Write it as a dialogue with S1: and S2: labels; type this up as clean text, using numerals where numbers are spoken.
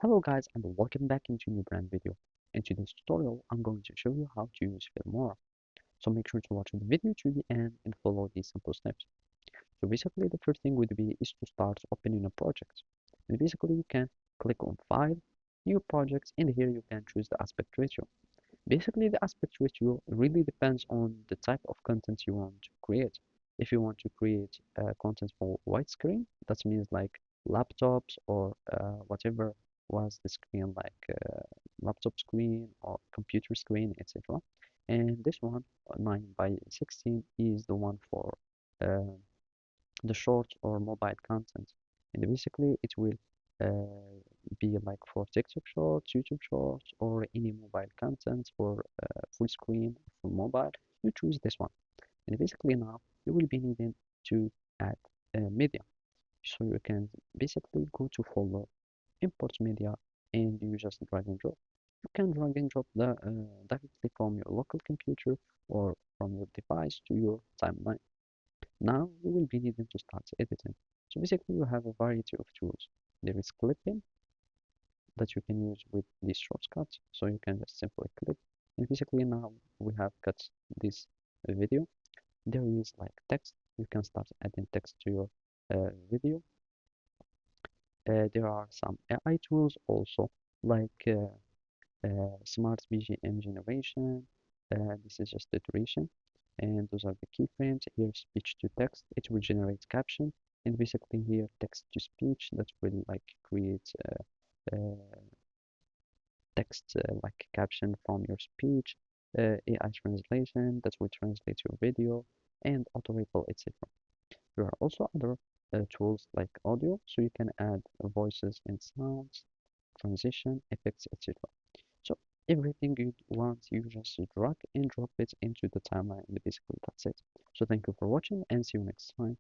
S1: Hello guys and welcome back into a new brand video. In today's tutorial, I'm going to show you how to use Filmora. So make sure to watch the video to the end and follow these simple steps. So basically the first thing would be is to start opening a project. And basically you can click on File, New Projects, and here you can choose the aspect ratio. Basically, the aspect ratio really depends on the type of content you want to create. If you want to create content for widescreen, that means like laptops or whatever was the screen, like laptop screen or computer screen, etc. And this one, 9 by 16, is the one for uh, the short or mobile content. And basically, it will be like for TikTok shorts, YouTube shorts, or any mobile content for full screen for mobile. You choose this one. And basically now you will be needing to add media. So you can basically go to folder, import media, and you just drag and drop. You can drag and drop the directly from your local computer or from your device to your timeline. Now you will be needing to start editing. So basically you have a variety of tools. There is clipping that you can use with these shortcuts. So you can just simply clip. And basically now we have cut this video. There is like text. You can start adding text to your video. There are some AI tools also like smart BGM generation. This is just the duration, and those are the keyframes. Here, speech to text, it will generate caption, and basically here, text to speech, that will like create text like caption from your speech, AI translation that will translate your video, and auto ripple, etc. There are also other tools like audio, so you can add voices and sounds, transition, effects, etc. So everything you want, you just drag and drop it into the timeline, and basically that's it. So thank you for watching and see you next time.